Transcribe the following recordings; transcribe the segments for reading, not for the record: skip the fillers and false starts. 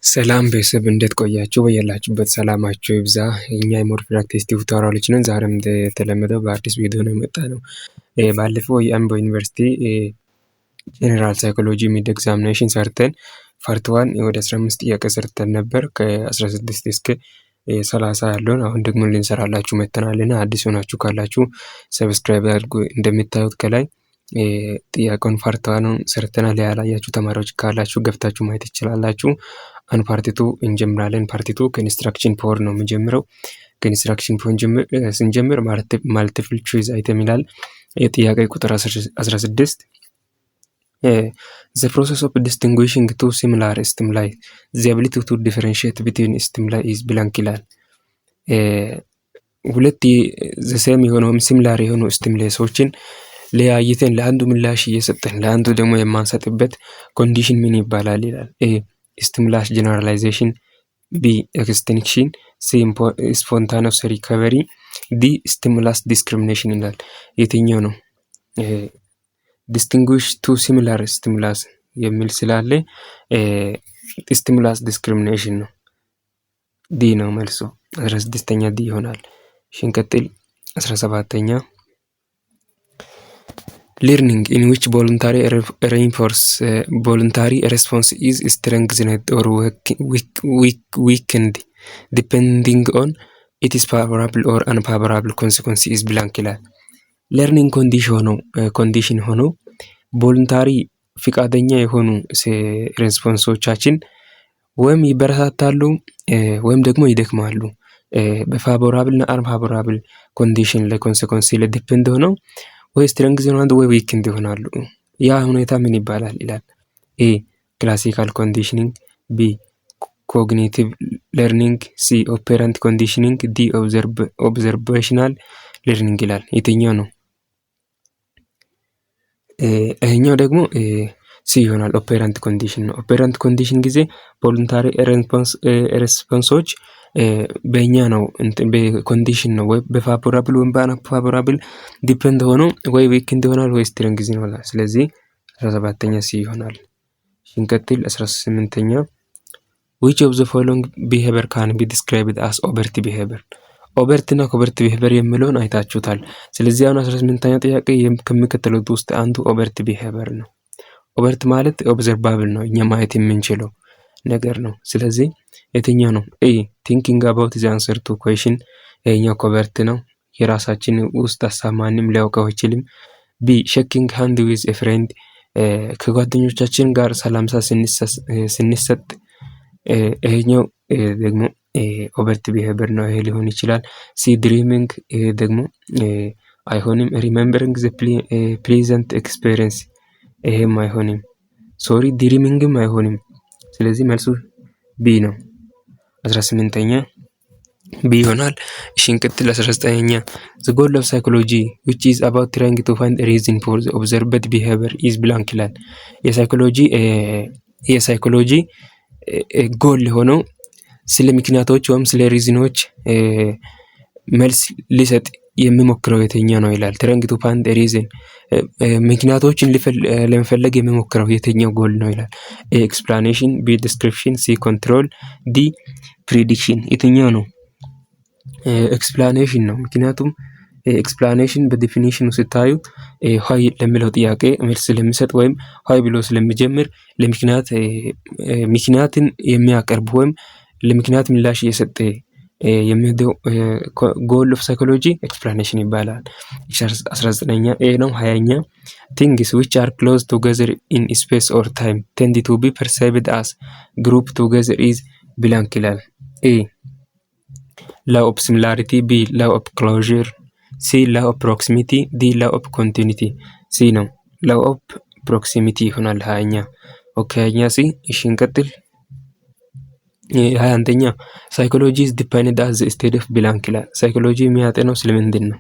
ሰላም ቤተሰብ እንዴት ቆያችሁ? በያላችሁበት ሰላማችሁ ይብዛ። እኛ የሞር ፕራክቲስ ቲዩቶሪያሎች ነን። ዛሬም እንደተለመደው በአዲስ ቪዲዮ ነው የመጣነው። ባለፈው የአምቦ ዩኒቨርሲቲ ጄኔራል ሳይኮሎጂ ሚድ ኤግዛሚኔሽን ሰርተን ፓርት 1 ወደ 15 ጥያቄ ሰርተን ነበር ከ16 እስከ 30 ያለውን አሁን ደግሞ ልንሰራላችሁ መጥተናልና አዲስ ሆናችሁ ካላችሁ ሰብስክራይብ አድርጉ። እንደምታዩት ከላይ ጥያቄውን ፓርት 1 ሰርተናል። ያላያችሁ ተማሪዎች ካላችሁ ገብታችሁ ማየት ትችላላችሁ። አን ፓርት 2 እንጀምራለን። ፓርት 2 ከኢንስትራክሽን ፓወር ነው የምንጀምረው። ከኢንስትራክሽን ፓወር ስንጀምር ማልቲፕል ቾይስ አይተም ይላል። የጥያቄ ቁጥር 16 the process of distinguishing two similar stimuli, the ability to differentiate between stimuli is blank ይላል። ሁለት ዘሴም የሆነው ሲሚላር የሆኑ ስቲሙሌሶችን ለያይተን ለአንዱ ምላሽ እየሰጠን ለአንዱ ደግሞ የማንሰጥበት ኮንዲሽን ምን ይባላል ይላል። ስቲሙላስ ጀነራላይዜሽን፣ ቢ ኤክስቴንሽን፣ ሲ ስፖንታነስ ሪከቨሪ፣ ዲ ስቲሙላስ ዲስክሪሚኔሽን ይላል። የትኛው ነው? ዲስቲንጉሽ ቱ ሲሚላር ስቲሙላስ የሚል ስላለ ስቲሙላስ ዲስክሪሚኔሽን ነው። ዲ ነው መልሶ 16ኛ ዲ ይሆናል። ሽንቀጥል 17ኛ learning in which voluntary response is strengthened or weakened depending on its favorable or unfavorable consequence is blank ይላል። learning condition ሆኖ ቮሉንታሪ ፍቃደኛ የሆኑ ሬስፖንሶቻችን ወይም ይበረታታሉ ወይም ደግሞ ይደክማሉ። በፋቮራብል እና አንፋቮራብል ኮንዲሽን ለኮንሲኩዌንስ ለዲፔንድ ሆነው ወይ ስትሬንግዝ ሆናሉ ወይ ዊክንድ ይሆናሉ። ያ ሁኔታ ምን ይባላል ይላል። ኤ ክላሲካል ኮንዲሽኒንግ፣ ቢ ኮግኒቲቭ ለርኒንግ፣ ሲ ኦፔራንት ኮንዲሽኒንግ፣ ዲ ኦብዘርቬሽናል ለርኒንግ ይላል። የትኛው ነው? ይሄኛው ደግሞ ሲ ይሆናል። ኦፔራንት ኮንዲሽን ነው። ኦፔራንት ኮንዲሽን ጊዜ ቮሉንታሪ ሬስፖንሶች በእኛ ነው በኮንዲሽን ነው ወይ በፋቮራብል ወይ በአንፋቮራብል ዲፔንድ ሆኖ ወይ ዊክንድ ይሆናል ወይ ስትሬንግዝ ይሆናል። ስለዚህ 17ኛ ሲ ይሆናል። ሽንቀጥል 18ኛ which of the following behavior can be described as overt behavior? ኦቨርት እና ኮቨርት ቢሄቪየር የሚለውን አይታችሁታል። ስለዚህ አሁን 18ኛ ጥያቄ ከሚከተሉት ውስጥ አንዱ ኦቨርት ቢሄቪየር ነው። ኦቨርት ማለት ኦብዘርቫብል ነው፣ እኛ ማየት የምንችለው ነገር ነው። ስለዚህ የትኛው ነው? ኤ ቲንኪንግ አባውት ዘ አንሰር ቱ ኩዌሽን፣ ይሄኛው ኮቨርት ነው፣ የራሳችን ውስጥ ሀሳብ ማንም ሊያውቀው አይችልም። ቢ ሼኪንግ ሃንድ ዊዝ ኤ ፍሬንድ፣ ከጓደኞቻችን ጋር ሰላምታ ስንሰጥ ይሄኛው ደግሞ ኦቨርት ቢሄቪየር ነው፣ ይሄ ሊሆን ይችላል። ሲ ድሪሚንግ፣ ይሄ ደግሞ አይሆንም። ሪሜምበሪንግ ዘ ፕሌዘንት ኤክስፒሪየንስ፣ ይሄም አይሆንም። ሶሪ ድሪሚንግም አይሆንም። ስለዚህ መልሱ ቢ ነው። 18ኛ ቢ ይሆናል። ሽንቅጥል 19ኛ the goal of psychology which is about trying to find a reason for the observed behavior is blank ይላል። የሳይኮሎጂ ጎል ሆነው ስለ ምክንያቶች ወይም ስለ ሪዝኖች መልስ ሊሰጥ የሚሞክረው የትኛ ነው ይላል። trying to find a reason ምክንያቶችን ለመፈለግ የሚሞክረው የትኛው ጎል ነው ይላል። ኤክስፕላኔሽን፣ ቢ ዲስክሪፕሽን፣ ሲ ኮንትሮል፣ ዲ ፕሪዲክሽን። የትኛው ነው? ኤክስፕላኔሽን ነው። ምክንያቱም ኤክስፕላኔሽን በዲፊኒሽኑ ስታዩ ሆይ ለሚለው ጥያቄ መልስ ስለሚሰጥ ወይም ሆይ ብሎ ስለሚጀምር ምክንያትን የሚያቀርብ ወይም ለምክንያት ምላሽ እየሰጠ የሚሄደው ጎል ኦፍ ሳይኮሎጂ ኤክስፕላኔሽን ይባላል። 19ኛ ኤ ነው። 20ኛ things which are close together in space or time tend to be perceived as group together is blank ይላል። ኤ law of similarity፣ ቢ law of closure፣ ሲ law of proximity፣ ዲ law of continuity። ሲ ነው law of proximity ይሆናል 20ኛ። ኦኬ 20ኛ ሲ። እሺ እንቀጥል። 21ኛ ሳይኮሎጂ is defined as the state of blank ይላል። ሳይኮሎጂ የሚያጠነው ስለምንድን ነው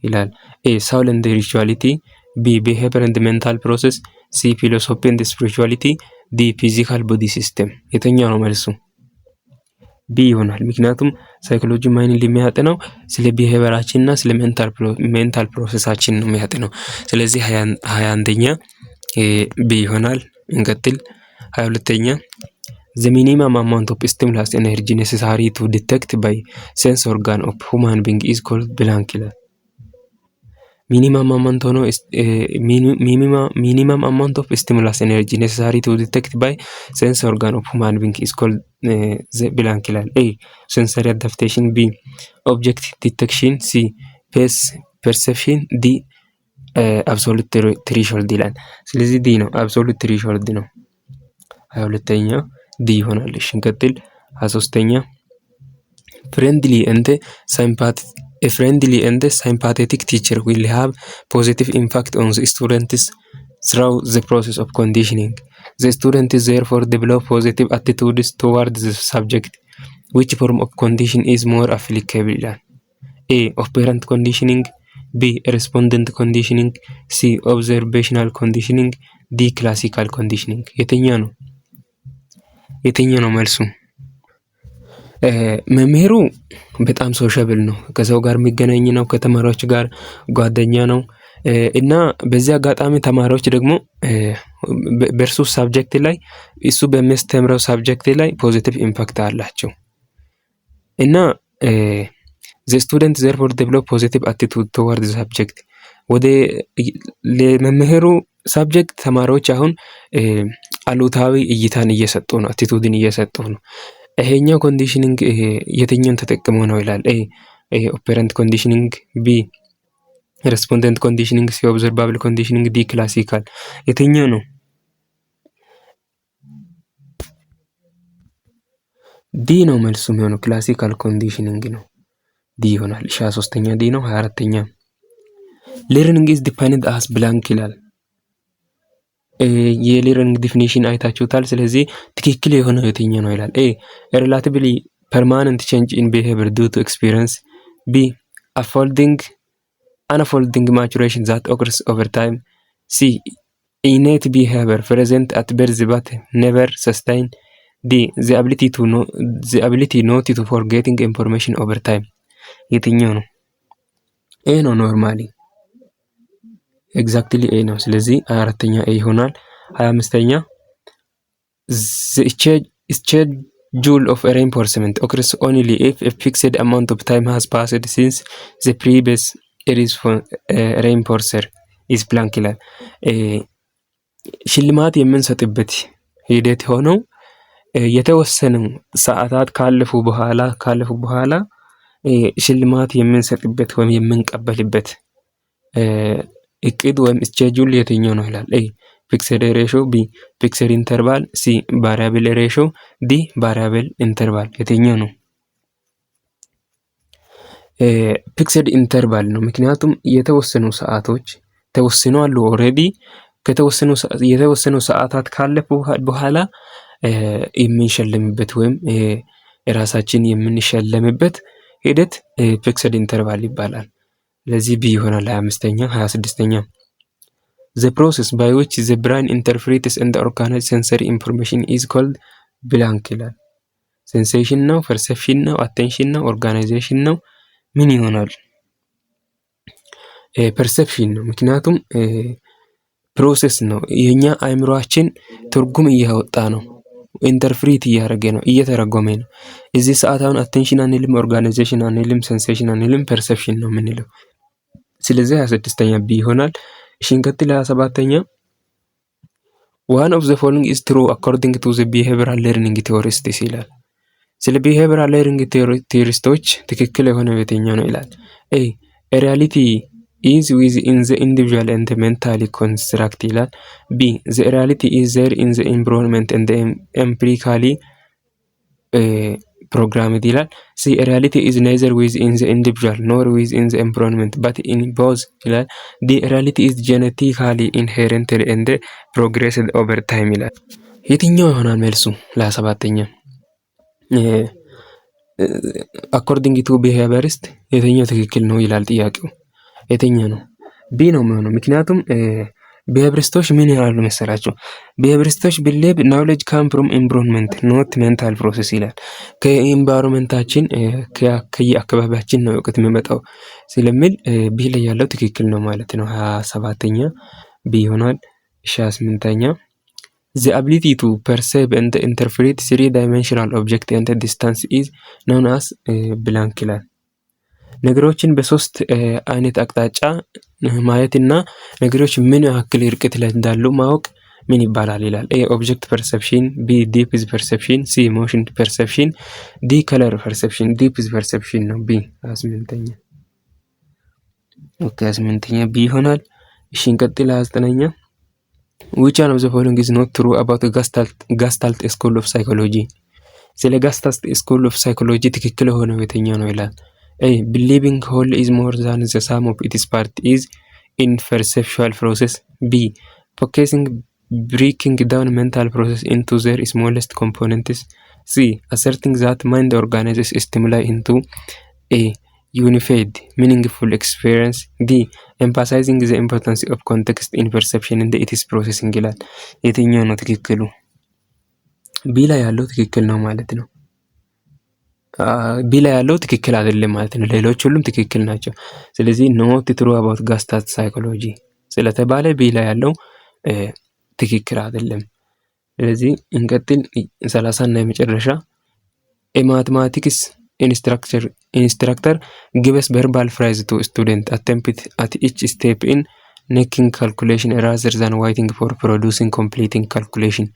ይላል። ኤ soul and rituality፣ ቢ behavior and mental process፣ ሲ philosophy and spirituality፣ ዲ physical body system። የትኛው ነው መልሱ? ቢ ይሆናል። ምክንያቱም ሳይኮሎጂ ማንን የሚያጠነው ስለ ቢሄቪየራችንና ስለ ሜንታል ፕሮሰሳችን ነው የሚያጠነው። ስለዚህ 21ኛ ቢ ይሆናል። እንቀጥል። 22ኛ ዘ ሚኒመም አማውንት ኦፍ ስቲሙላስ ኤነርጂ ኔሴሳሪ ቱ ዲቴክት ባይ ሴንስ ኦርጋን ኦፍ ሁማን ቢንግ ኢዝ ኮልድ ብላንክ ይላል። ሚኒመም አማውንት ሆኖ ሚኒመም አማውንት ኦፍ ስቲሙላስ ኤነርጂ ኔሴሳሪ ቱ ዲቴክት ባይ ሴንስ ኦርጋን ኦፍ ሁማን ቢንግ ኢዝ ኮልድ ብላንክ ይላል። ኤ ሴንሰሪ አዳፕቴሽን፣ ቢ ኦብጀክት ዲቴክሽን፣ ሲ ፔስ ፐርሰፕሽን፣ ዲ አብሶሉት ትሪሾልድ ይላል። ስለዚህ ዲ ነው፣ አብሶሉት ትሪሾልድ ነው። 22ኛ ዲ ይሆናል። እሺ እንቀጥል። 23ኛ ፍሬንድሊ ኤንድ sympathetic teacher will have positive impact on the students through the process of conditioning. The students therefore develop positive attitudes towards the subject. Which form of condition is more applicable ይላል። A operant conditioning፣ B respondent conditioning፣ C observational conditioning፣ D classical conditioning። የትኛው ነው መልሱ? መምህሩ በጣም ሶሻብል ነው፣ ከሰው ጋር የሚገናኝ ነው፣ ከተማሪዎች ጋር ጓደኛ ነው እና በዚህ አጋጣሚ ተማሪዎች ደግሞ በእርሱ ሳብጀክት ላይ እሱ በሚያስተምረው ሳብጀክት ላይ ፖዚቲቭ ኢምፓክት አላቸው እና the student therefore develop positive attitude toward the subject። ወደ ለመምህሩ ሳብጀክት ተማሪዎች አሁን አሉታዊ እይታን እየሰጡ ነው፣ አቲቱድን እየሰጡ ነው። ይሄኛው ኮንዲሽኒንግ የትኛውን ተጠቅሞ ነው ይላል። ኤ ኦፐረንት ኮንዲሽኒንግ፣ ቢ ሬስፖንደንት ኮንዲሽኒንግ፣ ሲ ኦብዘርቫብል ኮንዲሽኒንግ፣ ዲ ክላሲካል። የትኛው ነው? ዲ ነው መልሱ የሚሆነው፣ ክላሲካል ኮንዲሽኒንግ ነው። ዲ ይሆናል። 23ኛ ዲ ነው። 24ኛ learning is defined as blank ይላል። የለርኒንግ ዲፊኒሽን አይታችሁታል። ስለዚህ ትክክል የሆነው የትኛው ነው ይላል። ኤ relatively permanent change in behavior due to experience፣ ቢ unfolding maturation that occurs over time፣ ሲ innate behavior present at birth but never sustained፣ ዲ the ability not to forgetting information over time። የትኛው ነው? ኤ ነው ኖርማሊ ኤግዛክትሊ ኤ ነው። ስለዚህ 24ኛ ኤ ይሆናል። 25ኛ schedule of reinforcement occurs only if a fixed amount of time has passed since the previous reinforcer is blank ይላል። ሽልማት የምንሰጥበት ሂደት ሆነው የተወሰኑ ሰዓታት ካለፉ በኋላ ሽልማት የምንሰጥበት ወይም የምንቀበልበት እቅድ ወይም ስኬጁል የትኛው ነው ይላል። ኤ ፊክስድ ሬሽዮ፣ ቢ ፊክስድ ኢንተርቫል፣ ሲ ቫሪያብል ሬሽዮ፣ ዲ ቫሪያብል ኢንተርቫል። የትኛው ነው? ፊክስድ ኢንተርቫል ነው። ምክንያቱም የተወሰኑ ሰዓቶች ተወስነዋል ኦልሬዲ። የተወሰኑ ሰዓታት ካለፉ በኋላ የምንሸልምበት ወይም የራሳችን የምንሸለምበት ሂደት ፊክስድ ኢንተርቫል ይባላል። ለዚህ ቢ ይሆናል። 25ኛ 26ኛ the process by which the brain interprets and organizes sensory information is called blank ይላል። ሴንሴሽን ነው፣ ፐርሰፕሽን ነው፣ አቴንሽን ነው፣ ኦርጋናይዜሽን ነው። ምን ይሆናል? ፐርሰፕሽን ነው። ምክንያቱም ፕሮሰስ ነው። የኛ አእምሮአችን ትርጉም እያወጣ ነው፣ ኢንተርፕሬት እያደረገ ነው፣ እየተረጎመ ነው። እዚህ ሰዓት አሁን አቴንሽን አንልም፣ ኦርጋናይዜሽን አንልም፣ ሴንሴሽን አንልም፣ ፐርሰፕሽን ነው የምንለው። ስለዚህ 26ኛ ቢ ይሆናል። እሺ እንቀጥል። 27ኛ one of the following is true according to the behavioral learning theorists ይላል። ስለ behavioral learning theorists ትክክል የሆነው የትኛው ነው ይላል። ኤ reality is within the individual and mentally construct ይላል። ቢ the reality is there in the environment and empirically programmed ይላል። ሲ reality is neither within the individual nor within the environment but in both ይላል። ዲ reality is genetically inherent and progressed over time ይላል። የትኛው ይሆናል መልሱ? ለ27ኛ according to behaviorist የትኛው ትክክል ነው ይላል ጥያቄው። የትኛው ነው? ቢ ነው የሚሆነው። ምክንያቱም ቢሄቪሪስቶች ምን ይላሉ መሰላችሁ? ቢሄቪሪስቶች believe knowledge come from environment not mental process ይላል። ከኢንቫይሮንመንታችን ከየአካባቢያችን ነው እውቀት የሚመጣው ስለሚል ቢ ላይ ያለው ትክክል ነው ማለት ነው። 27ኛ ቢ ይሆናል። 28ኛ The ability to perceive and interpret three-dimensional object and distance is known as blank ይላል። ነገሮችን በሶስት አይነት አቅጣጫ ማየትና ነገሮች ምን ያክል ርቀት ላይ እንዳሉ ማወቅ ምን ይባላል ይላል። ኤ ኦብጀክት ፐርሰፕሽን፣ ቢ ዲፕ ፐርሰፕሽን፣ ሲ ሞሽን ፐርሰፕሽን፣ ዲ ከለር ፐርሰፕሽን። ዲፕ ፐርሰፕሽን ነው ቢ 28ኛ። ኦኬ 28ኛ ቢ ይሆናል። እሺ እንቀጥል 29ኛ which one of the following is not true about Gestalt school of psychology? ስለ Gestalt school of psychology ትክክል የሆነው የትኛው ነው ይላል። A believing whole is more than the sum of its part is in perceptual process. B focusing breaking down mental process into their smallest components. C asserting that mind organizes stimuli into a unified meaningful experience. D emphasizing the importance of context in perception and its processing ይላል። የትኛው ነው ትክክሉ? ቢ ላይ ያለው ትክክል ነው ማለት ነው። ቢ ላይ ያለው ትክክል አይደለም ማለት ነው። ሌሎች ሁሉም ትክክል ናቸው። ስለዚህ not true about Gestalt psychology ስለተባለ ቢ ላይ ያለው ትክክል አይደለም። ስለዚህ እንቀጥል 30 እና የመጨረሻ ማቴማቲክስ instructor gives verbal phrase to student attempt at each step in making calculation rather than waiting for producing completing calculation.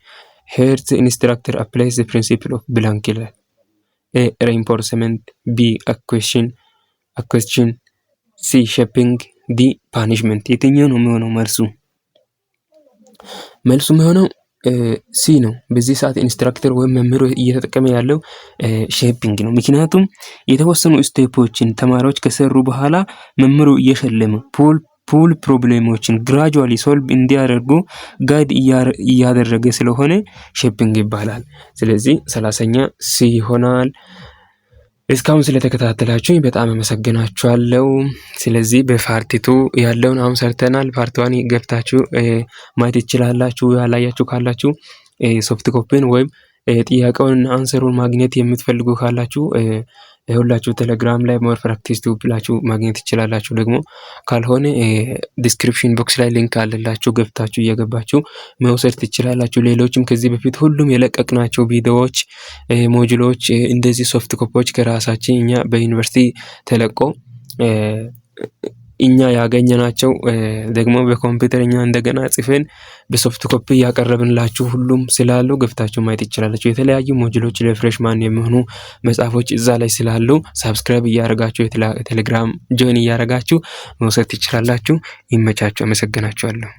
Here the instructor applies the principle of blank ይላል። A reinforcement, B a question, C shaping, D punishment። የትኛው ነው የሚሆነው መልሱ? መልሱ የሚሆነው ሲ ነው። በዚህ ሰዓት ኢንስትራክተር ወይም መምህሩ እየተጠቀመ ያለው ሼፒንግ ነው። ምክንያቱም የተወሰኑ ስቴፖችን ተማሪዎች ከሰሩ በኋላ መምህሩ እየሸለመ ፑል ፕሮብሌሞችን ግራጁዋሊ ሶልቭ እንዲያደርጉ ጋይድ እያደረገ ስለሆነ ሼፒንግ ይባላል። ስለዚህ 30ኛ ሲ ይሆናል። እስካሁን ስለተከታተላችሁኝ በጣም አመሰግናችኋለሁ። ስለዚህ በፓርቲቱ ያለውን አሁን ሰርተናል። ፓርቲዋን ገብታችሁ ማየት ይችላላችሁ። ያላያችሁ ካላችሁ ሶፍት ኮፒን ወይም ጥያቄውን አንሰሩን ማግኘት የምትፈልጉ ካላችሁ ሁላችሁ ቴሌግራም ላይ ሞር ፕራክቲስ ቱ ብላችሁ ማግኘት ይችላላችሁ። ደግሞ ካልሆነ ዲስክሪፕሽን ቦክስ ላይ ሊንክ አለላችሁ ገብታችሁ እየገባችሁ መውሰድ ትችላላችሁ። ሌሎችም ከዚህ በፊት ሁሉም የለቀቅናቸው ቪዲዮዎች፣ ሞጁሎች እንደዚህ ሶፍት ኮፒዎች ከራሳችን እኛ በዩኒቨርሲቲ ተለቆ እኛ ያገኘናቸው ደግሞ በኮምፒውተር እኛ እንደገና ጽፈን በሶፍት ኮፒ ያቀረብንላችሁ ሁሉም ስላሉ ገብታችሁ ማየት ይችላላችሁ። የተለያዩ ሞጁሎች ለፍሬሽማን የሚሆኑ መጽሐፎች እዛ ላይ ስላሉ ሳብስክራይብ እያደረጋችሁ ቴሌግራም ጆይን እያደረጋችሁ መውሰድ ትችላላችሁ። ይመቻችሁ። አመሰግናችኋለሁ።